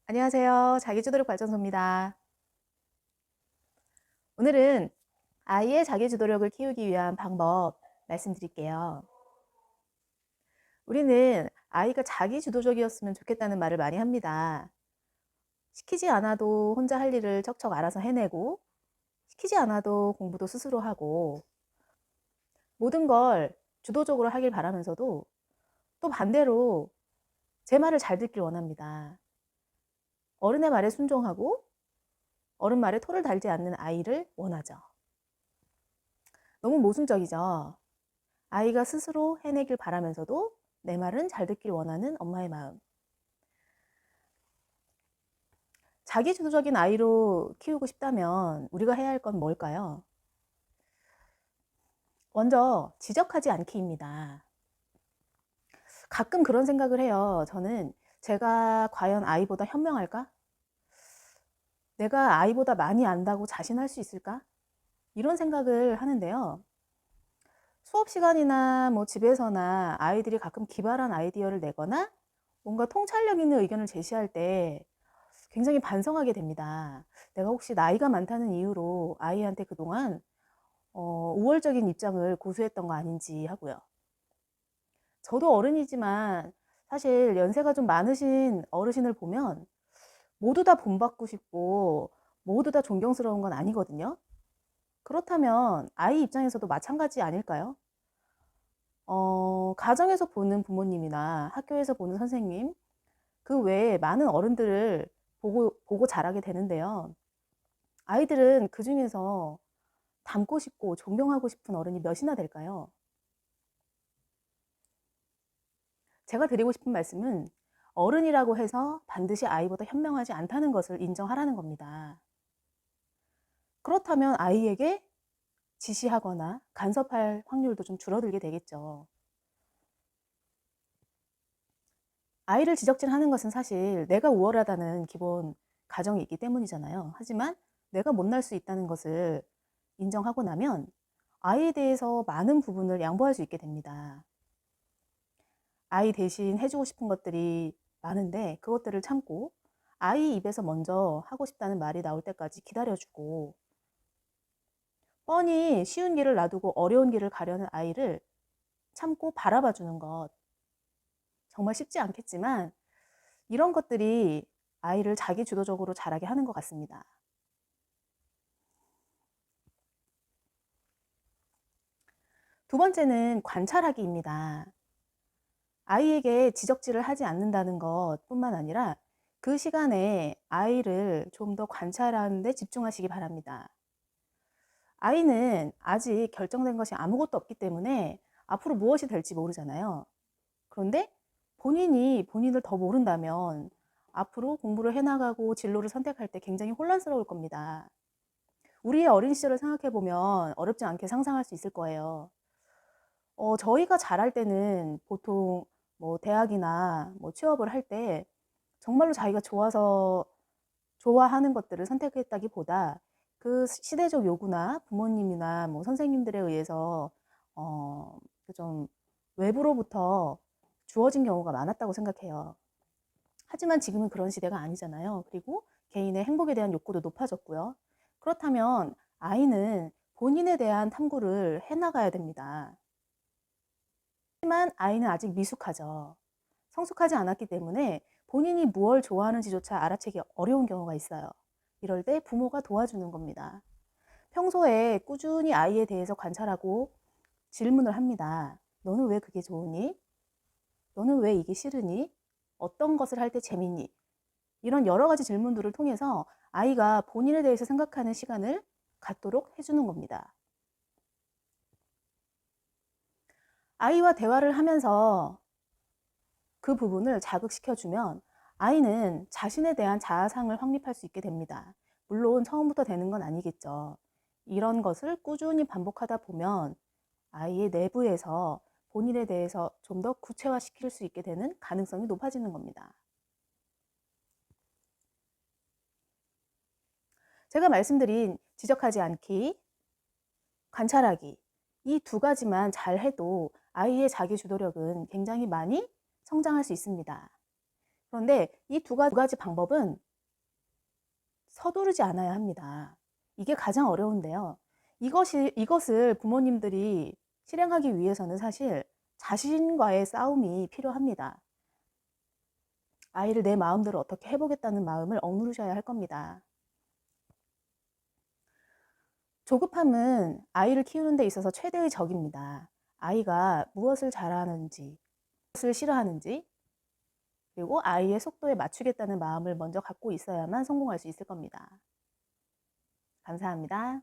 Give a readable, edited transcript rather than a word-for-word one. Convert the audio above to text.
안녕하세요. 자기주도력 발전소입니다. 오늘은 아이의 자기주도력을 키우기 위한 방법 말씀드릴게요. 우리는 아이가 자기주도적이었으면 좋겠다는 말을 많이 합니다. 시키지 않아도 혼자 할 일을 척척 알아서 해내고, 시키지 않아도 공부도 스스로 하고, 모든 걸 주도적으로 하길 바라면서도 또 반대로 제 말을 잘 듣길 원합니다. 어른의 말에 순종하고 어른 말에 토를 달지 않는 아이를 원하죠. 너무 모순적이죠. 아이가 스스로 해내길 바라면서도 내 말은 잘 듣길 원하는 엄마의 마음. 자기주도적인 아이로 키우고 싶다면 우리가 해야 할 건 뭘까요? 먼저 지적하지 않기입니다. 가끔 그런 생각을 해요. 저는 제가 과연 아이보다 현명할까? 내가 아이보다 많이 안다고 자신할 수 있을까? 이런 생각을 하는데요. 수업 시간이나 집에서나 아이들이 가끔 기발한 아이디어를 내거나 뭔가 통찰력 있는 의견을 제시할 때 굉장히 반성하게 됩니다. 내가 혹시 나이가 많다는 이유로 아이한테 그동안 우월적인 입장을 고수했던 거 아닌지 하고요. 저도 어른이지만 사실 연세가 좀 많으신 어르신을 보면 모두 다 본받고 싶고 모두 다 존경스러운 건 아니거든요. 그렇다면 아이 입장에서도 마찬가지 아닐까요? 가정에서 보는 부모님이나 학교에서 보는 선생님, 그 외에 많은 어른들을 보고 자라게 되는데요. 아이들은 그 중에서 닮고 싶고 존경하고 싶은 어른이 몇이나 될까요? 제가 드리고 싶은 말씀은 어른이라고 해서 반드시 아이보다 현명하지 않다는 것을 인정하라는 겁니다. 그렇다면 아이에게 지시하거나 간섭할 확률도 좀 줄어들게 되겠죠. 아이를 지적질하는 것은 사실 내가 우월하다는 기본 가정이 있기 때문이잖아요. 하지만 내가 못날 수 있다는 것을 인정하고 나면 아이에 대해서 많은 부분을 양보할 수 있게 됩니다. 아이 대신 해주고 싶은 것들이 많은데 그것들을 참고 아이 입에서 먼저 하고 싶다는 말이 나올 때까지 기다려주고, 뻔히 쉬운 길을 놔두고 어려운 길을 가려는 아이를 참고 바라봐 주는 것, 정말 쉽지 않겠지만 이런 것들이 아이를 자기 주도적으로 자라게 하는 것 같습니다. 두 번째는 관찰하기입니다. 아이에게 지적질을 하지 않는다는 것뿐만 아니라 그 시간에 아이를 좀 더 관찰하는 데 집중하시기 바랍니다. 아이는 아직 결정된 것이 아무것도 없기 때문에 앞으로 무엇이 될지 모르잖아요. 그런데 본인이 본인을 더 모른다면 앞으로 공부를 해나가고 진로를 선택할 때 굉장히 혼란스러울 겁니다. 우리의 어린 시절을 생각해 보면 어렵지 않게 상상할 수 있을 거예요. 저희가 잘할 때는 보통 대학이나 취업을 할 때 정말로 자기가 좋아서 좋아하는 것들을 선택했다기보다 그 시대적 요구나 부모님이나 선생님들에 의해서 좀 외부로부터 주어진 경우가 많았다고 생각해요. 하지만 지금은 그런 시대가 아니잖아요. 그리고 개인의 행복에 대한 욕구도 높아졌고요. 그렇다면 아이는 본인에 대한 탐구를 해나가야 됩니다. 하지만 아이는 아직 미숙하죠. 성숙하지 않았기 때문에 본인이 무엇을 좋아하는지조차 알아채기 어려운 경우가 있어요. 이럴 때 부모가 도와주는 겁니다. 평소에 꾸준히 아이에 대해서 관찰하고 질문을 합니다. 너는 왜 그게 좋으니? 너는 왜 이게 싫으니? 어떤 것을 할 때 재밌니? 이런 여러 가지 질문들을 통해서 아이가 본인에 대해서 생각하는 시간을 갖도록 해주는 겁니다. 아이와 대화를 하면서 그 부분을 자극시켜주면 아이는 자신에 대한 자아상을 확립할 수 있게 됩니다. 물론 처음부터 되는 건 아니겠죠. 이런 것을 꾸준히 반복하다 보면 아이의 내부에서 본인에 대해서 좀 더 구체화시킬 수 있게 되는 가능성이 높아지는 겁니다. 제가 말씀드린 지적하지 않기, 관찰하기, 이 두 가지만 잘 해도 아이의 자기 주도력은 굉장히 많이 성장할 수 있습니다. 그런데 이 두 가지 방법은 서두르지 않아야 합니다. 이게 가장 어려운데요. 이것을 부모님들이 실행하기 위해서는 사실 자신과의 싸움이 필요합니다. 아이를 내 마음대로 어떻게 해보겠다는 마음을 억누르셔야 할 겁니다. 조급함은 아이를 키우는 데 있어서 최대의 적입니다. 아이가 무엇을 잘하는지, 무엇을 싫어하는지, 그리고 아이의 속도에 맞추겠다는 마음을 먼저 갖고 있어야만 성공할 수 있을 겁니다. 감사합니다.